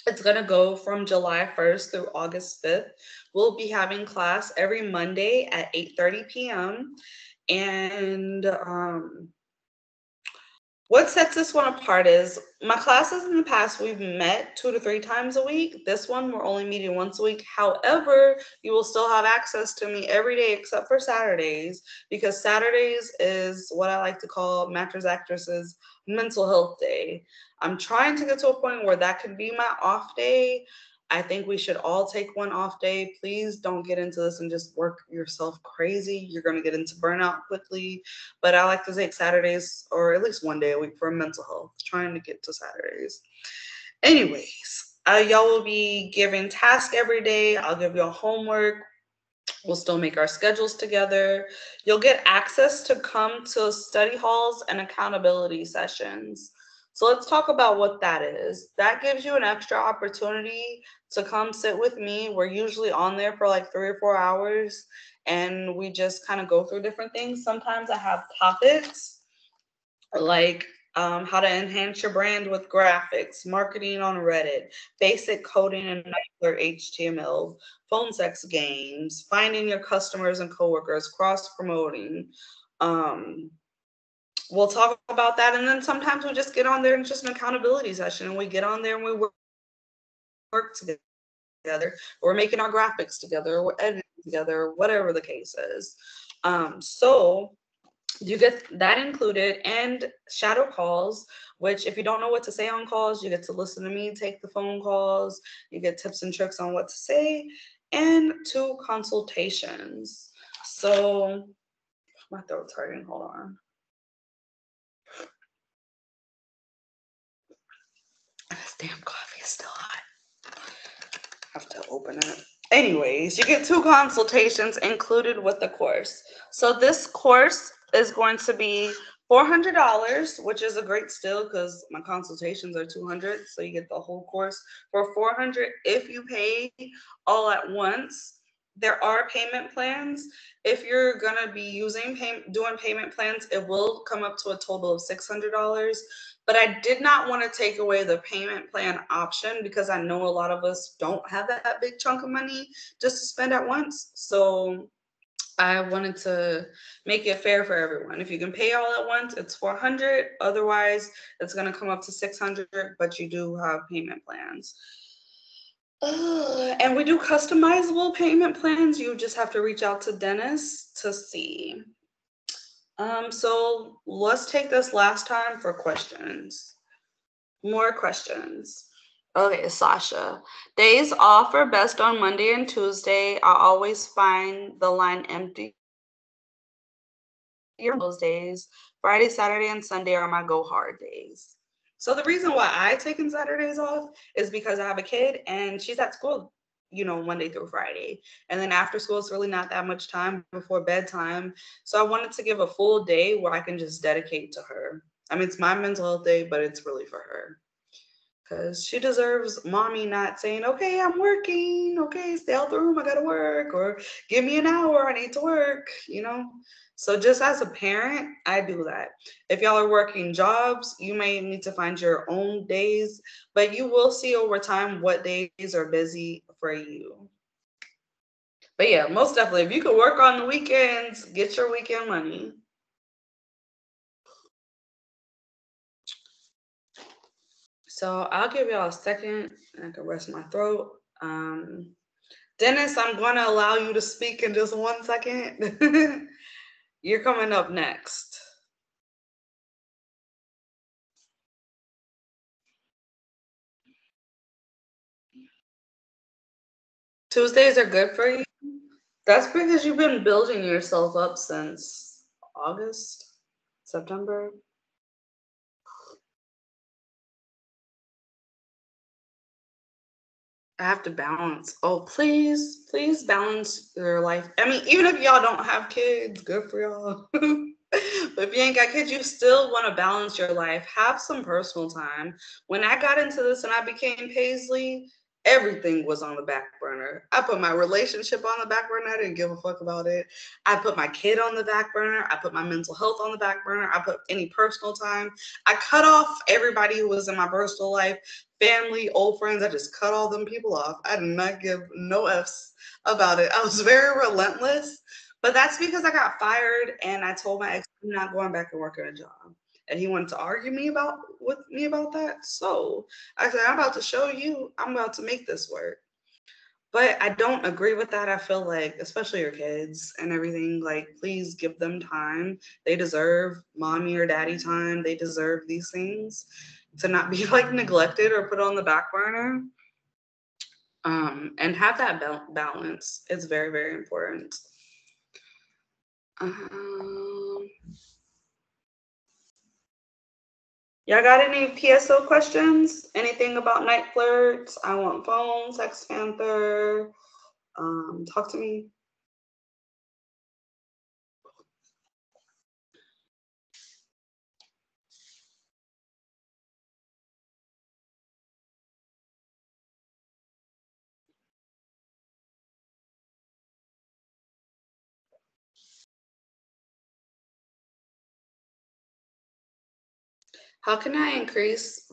It's going to go from July 1st through August 5th. We'll be having class every Monday at 8:30 p.m. And what sets this one apart is my classes in the past, we've met 2 to 3 times a week. This one, we're only meeting once a week. However, you will still have access to me every day except for Saturdays, because Saturdays is what I like to call Mattress Actress's mental health day. I'm trying to get to a point where that could be my off day. I think we should all take one off day. Please don't get into this and just work yourself crazy. You're going to get into burnout quickly. But I like to take Saturdays or at least one day a week for mental health, trying to get to Saturdays. Anyways, y'all will be given tasks every day. I'll give y'all homework. We'll still make our schedules together. You'll get access to come to study halls and accountability sessions. So let's talk about what that is. That gives you an extra opportunity to come sit with me. We're usually on there for like 3 or 4 hours, and we just kind of go through different things. Sometimes I have topics like how to enhance your brand with graphics, marketing on Reddit, basic coding in Niteflirt HTML, phone sex games, finding your customers and coworkers, cross promoting. Um, we'll talk about that, and then sometimes we just get on there and just an accountability session, and we get on there and we work together. We're making our graphics together, we're editing together, whatever the case is. So you get that included, and shadow calls, which if you don't know what to say on calls, you get to listen to me take the phone calls. You get tips and tricks on what to say, and 2 consultations. So my throat's hurting. Hold on. This damn coffee is still hot. I have to open it. Anyways, you get 2 consultations included with the course. So this course is going to be $400, which is a great steal because my consultations are $200. So you get the whole course for $400 if you pay all at once. There are payment plans. If you're gonna be doing payment plans, it will come up to a total of $600. But I did not want to take away the payment plan option because I know a lot of us don't have that big chunk of money just to spend at once. So I wanted to make it fair for everyone. If you can pay all at once, it's $400. Otherwise, it's going to come up to $600, but you do have payment plans. And we do customizable payment plans. You just have to reach out to Dennis to see. So let's take this last time for questions. More questions. Okay, Sasha. Days off are best on Monday and Tuesday. I always find the line empty those days. Friday, Saturday, and Sunday are my go hard days. So the reason why I taken Saturdays off is because I have a kid and she's at school, Monday through Friday. And then after school, it's really not that much time before bedtime. So I wanted to give a full day where I can just dedicate to her. I mean, it's my mental health day, but it's really for her. Because she deserves mommy not saying, okay, I'm working. Okay, stay out the room. I got to work. Or give me an hour. I need to work. So just as a parent, I do that. If y'all are working jobs, you may need to find your own days, but you will see over time what days are busy for you. But yeah, most definitely, if you could work on the weekends, get your weekend money. So I'll give y'all a second. I can rest my throat. Dennis, I'm going to allow you to speak in just 1 second. You're coming up next. Tuesdays are good for you? That's because you've been building yourself up since August, September. I have to balance. Oh, please balance your life. I mean, even if y'all don't have kids, good for y'all. But if you ain't got kids, you still want to balance your life. Have some personal time. When I got into this and I became Paislee, everything was on the back burner. I put my relationship on the back burner. I didn't give a fuck about it. I put my kid on the back burner. I put my mental health on the back burner. I put any personal time. I cut off everybody who was in my personal life, family, old friends. I just cut all them people off. I did not give no F's about it. I was very relentless. But that's because I got fired and I told my ex I'm not going back and working a job. And he wanted to argue with me about that. So I said, I'm about to show you, I'm about to make this work. But I don't agree with that. I feel like, especially your kids and everything, like, please give them time. They deserve mommy or daddy time. They deserve these things to not be like neglected or put on the back burner. And have that balance. It's very, very important. Y'all got any PSO questions? Anything about Niteflirt? IWantPhone, Textpanther? Talk to me. How can I increase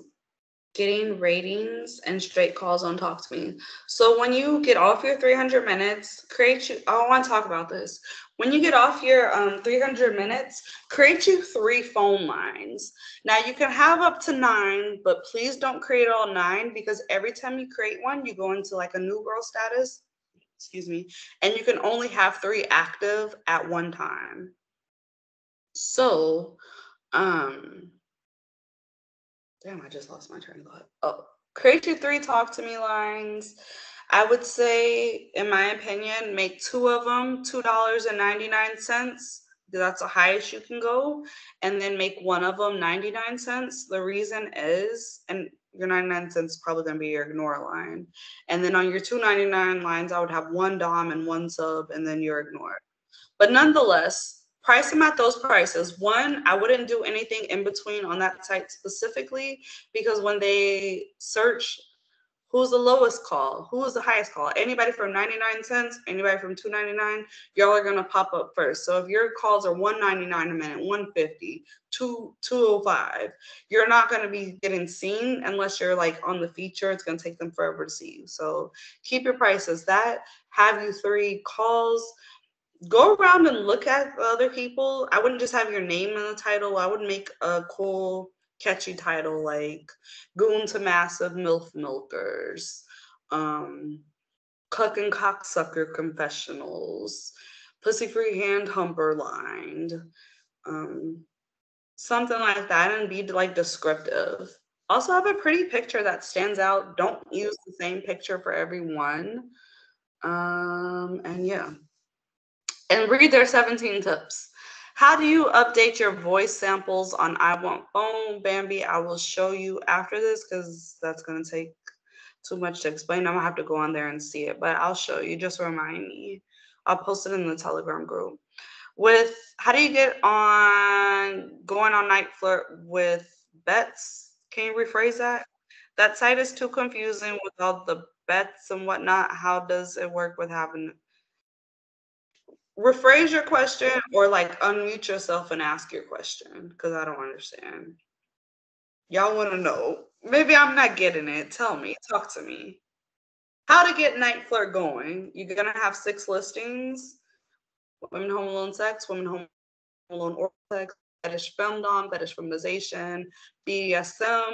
getting ratings and straight calls on TalkToMe? So when you get off your 300 minutes, I want to talk about this. When you get off your 300 minutes, create you 3 phone lines. Now you can have up to 9, but please don't create all 9 because every time you create one, you go into like a new girl status, excuse me, and you can only have 3 active at one time. So, damn, I just lost my train of thought. Oh, create your 3 TalkToMe lines. I would say, in my opinion, make 2 of them $2.99. That's the highest you can go. And then make one of them 99 cents. The reason is, and your 99 cents is probably going to be your ignore line. And then on your 2.99 lines, I would have 1 dom and 1 sub, and then your ignore. But nonetheless, price them at those prices. One, I wouldn't do anything in between on that site specifically because when they search who's the lowest call, who is the highest call, anybody from 99 cents, anybody from 2.99, y'all are gonna pop up first. So if your calls are 1.99 a minute, 1.50, 2.05, you're not gonna be getting seen unless you're like on the feature. It's gonna take them forever to see you. So keep your prices that. Have you 3 calls. Go around and look at other people. I wouldn't just have your name in the title. I would make a cool, catchy title like Goon to Massive MILF Milkers, Cuck and Cocksucker Confessionals, Pussy Free Hand Humper Lined, something like that, and be like descriptive. Also have a pretty picture that stands out. Don't use the same picture for everyone. And yeah. And read their 17 tips. How do you update your voice samples on IWantPhone? Bambi, I will show you after this because that's going to take too much to explain. I'm going to have to go on there and see it, but I'll show you. Just remind me. I'll post it in the Telegram group. With how do you get on going on Niteflirt with bets? Can you rephrase that? That site is too confusing with all the bets and whatnot. How does it work with having rephrase your question or like unmute yourself and ask your question because I don't understand. Y'all want to know. Maybe I'm not getting it. Tell me. Talk to me. How to get Niteflirt going. You're going to have 6 listings. Women, home alone, sex, women, home alone, or sex, fetish femdom, fetish feminization, BDSM,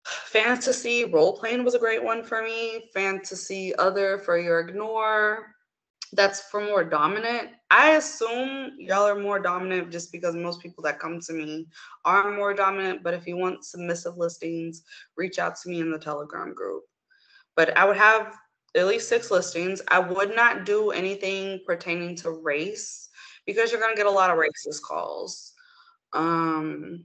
fantasy, role playing was a great one for me. Fantasy other for your ignore. That's for more dominant. I assume y'all are more dominant just because most people that come to me are more dominant. But if you want submissive listings, reach out to me in the Telegram group. But I would have at least 6 listings. I would not do anything pertaining to race because you're going to get a lot of racist calls. On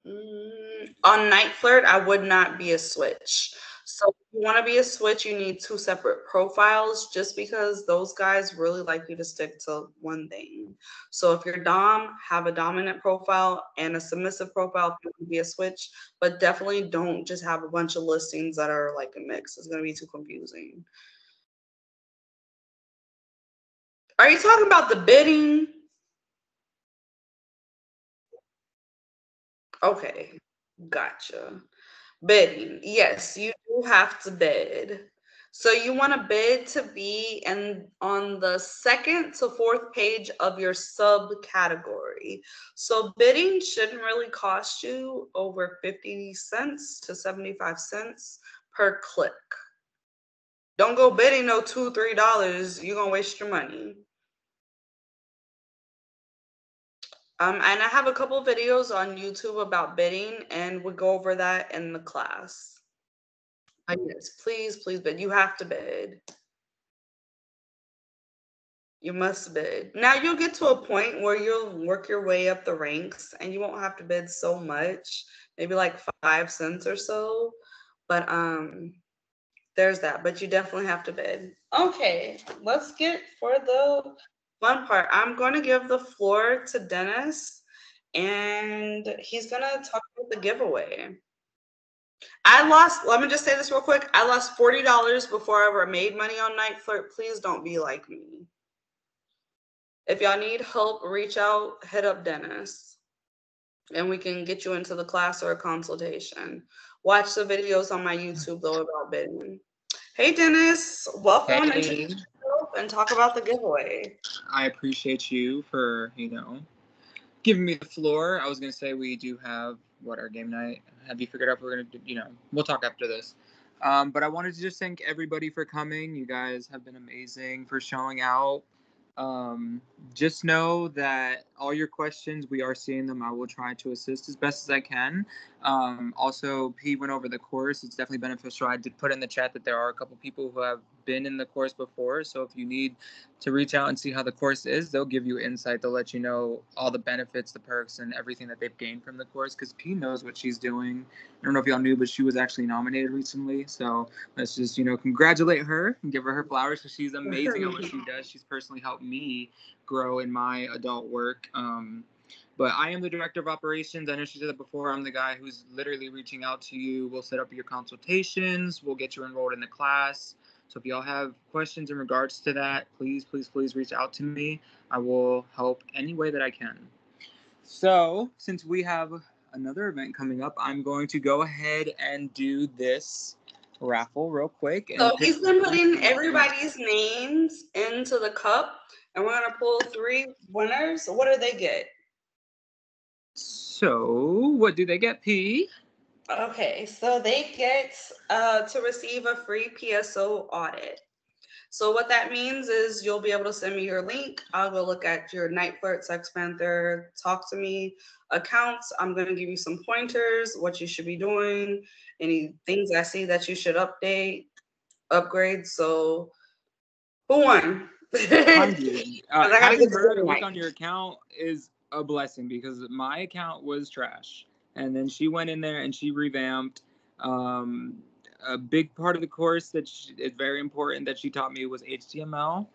Niteflirt, I would not be a switch. So if you want to be a switch, you need 2 separate profiles just because those guys really like you to stick to one thing. So if you're dom, have a dominant profile and a submissive profile if you can be a switch, but definitely don't just have a bunch of listings that are like a mix. It's going to be too confusing. Are you talking about the bidding? Okay, gotcha. Bidding. Yes, you do have to bid. So you want to bid to be on the 2nd to 4th page of your subcategory. So bidding shouldn't really cost you over 50 cents to 75 cents per click. Don't go bidding no $2, $3. You're going to waste your money. And I have a couple videos on YouTube about bidding, and we'll go over that in the class. Yes, please, please bid. You have to bid. You must bid. Now you'll get to a point where you'll work your way up the ranks and you won't have to bid so much, maybe like 5 cents or so. But there's that. But you definitely have to bid. Okay, let's get for the fun part. I'm going to give the floor to Dennis, and he's going to talk about the giveaway. Let me just say this real quick. I lost $40 before I ever made money on Niteflirt. Please don't be like me. If y'all need help, reach out, hit up Dennis. and we can get you into the class or a consultation. Watch the videos on my YouTube though about bidding. Hey Dennis, welcome, introduce Hey, yourself and talk about the giveaway. I appreciate you for, giving me the floor. I was going to say we do have, our game night. Have you figured out if we're going to do, we'll talk after this. But I wanted to just thank everybody for coming. You guys have been amazing for showing out. Just know that all your questions, we are seeing them. I will try to assist as best as I can. Also, P went over the course. It's definitely beneficial. I did put in the chat that there are a couple people who have been in the course before. So if you need to reach out and see how the course is, they'll give you insight. They'll let you know all the benefits, the perks, and everything that they've gained from the course, because P knows what she's doing. I don't know if y'all knew, but she was actually nominated recently. So let's just, congratulate her and give her flowers, because she's amazing at what she does. She's personally helped me grow in my adult work. But I am the director of operations. I know she said that before. I'm the guy who's literally reaching out to you. We'll set up your consultations. We'll get you enrolled in the class. So if y'all have questions in regards to that, please, please, please reach out to me. I will help any way that I can. So since we have another event coming up, I'm going to go ahead and do this raffle real quick. And So he's been putting everybody's names into the cup, and we're gonna pull 3 winners. What do they get? So what do they get, P? Okay, so they get to receive a free PSO audit. So what that means is you'll be able to send me your link. I'll go look at your Niteflirt, Textpanther, TalkToMe accounts. I'm going to give you some pointers, what you should be doing, any things I see that you should upgrade. So who won? Having her to look on your account is a blessing, because my account was trash. And then she went in there and she revamped. A big part of the course that is very important that she taught me was HTML.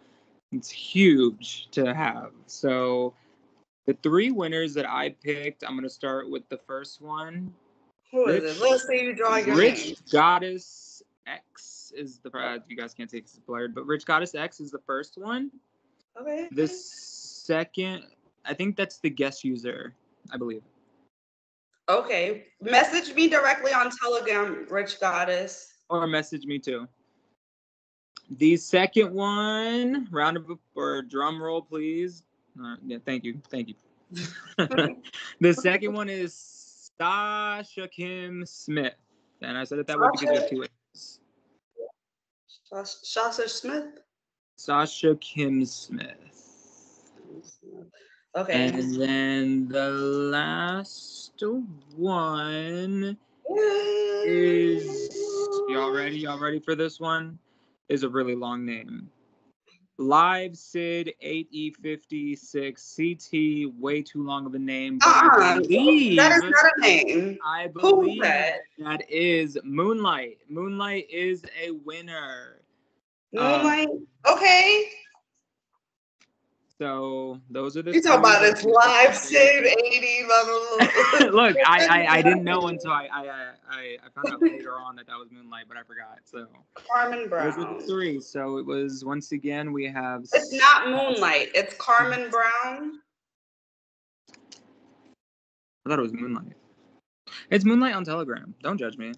It's huge to have. So the 3 winners that I picked, I'm going to start with the first one. Who is it? Let's see you draw your Rich name. Goddess X is the, you guys can't see because it's blurred, but Rich Goddess X is the first one. Okay. The second, I think that's the guest user, I believe. Okay. Message me directly on Telegram, Rich Goddess. Or message me too. The second one, round of or drum roll, please. Yeah, thank you. The second one is Sasha Kim Smith. And I said it that way because you have 2 A's. Sasha Smith? Sasha Kim Smith. Okay. And then the last one is, y'all ready? Y'all ready for this one? Is a really long name. Live Sid 8E56 CT, way too long of a name. But I believe that is not a name. I believe that is Moonlight. Moonlight is a winner. Moonlight? Okay. So those are the. You talking about this live Sid 80? Look, I didn't know until I found out later on that was Moonlight, but I forgot. So Carmen Brown. Those are the 3. So it was, once again, we have. It's not Moonlight. It's Carmen Brown. I thought it was Moonlight. It's Moonlight on Telegram. Don't judge me.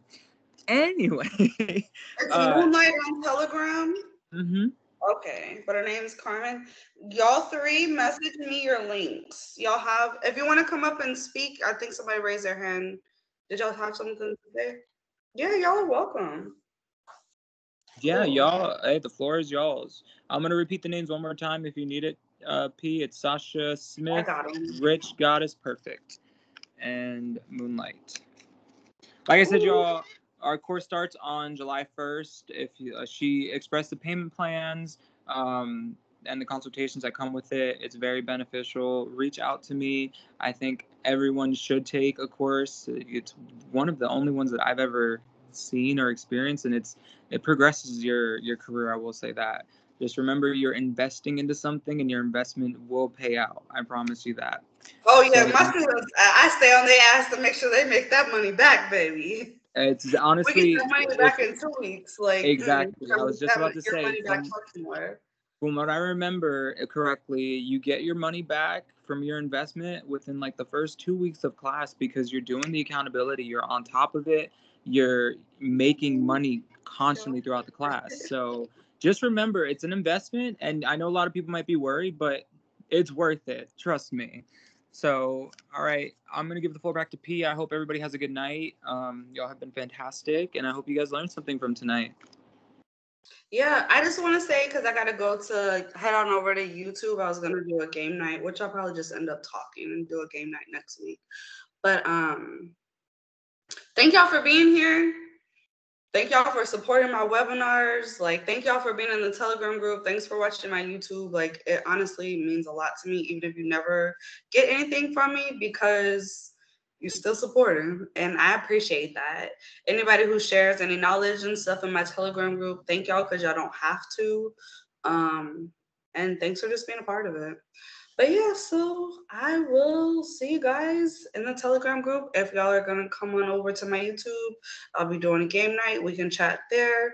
Anyway. It's Moonlight on Telegram? Mm-hmm. Okay, but her name's Carmen. Y'all 3, message me your links. Y'all have, if you want to come up and speak, I think somebody raised their hand. Did y'all have something to say? Yeah, y'all are welcome. Yeah, y'all. Hey, the floor is y'all's. I'm going to repeat the names one more time if you need it. P, it's Sasha Smith, Rich Goddess Perfect, and Moonlight. Like I said, y'all, our course starts on July 1st. If she expressed the payment plans and the consultations that come with it, it's very beneficial. Reach out to me. I think everyone should take a course. It's one of the only ones that I've ever seen or experienced, and it progresses your career. I will say that. Just remember, you're investing into something, and your investment will pay out. I promise you that. Oh yeah, so, my students, I stay on their ass to make sure they make that money back, baby. It's honestly, we get that money back in 2 weeks. Like exactly. I was just about to say, From what I remember correctly, you get your money back from your investment within like the first 2 weeks of class because you're doing the accountability, you're on top of it, you're making money constantly throughout the class. So just remember, it's an investment, and I know a lot of people might be worried, but it's worth it. Trust me. So, all right, I'm gonna give the floor back to P. I hope everybody has a good night. Y'all have been fantastic, and I hope you guys learned something from tonight. Yeah, I just want to say, because I got to go to head on over to YouTube. I was going to do a game night, which I'll probably just end up talking and do a game night next week. But thank y'all for being here. Thank y'all for supporting my webinars. Like, thank y'all for being in the Telegram group. Thanks for watching my YouTube. Like, it honestly means a lot to me, even if you never get anything from me, because you still supporting, and I appreciate that. Anybody who shares any knowledge and stuff in my Telegram group, thank y'all, because y'all don't have to. And thanks for just being a part of it. But yeah, so I will see you guys in the Telegram group. If y'all are gonna come on over to my YouTube, I'll be doing a game night. We can chat there.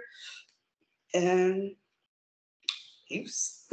And peace.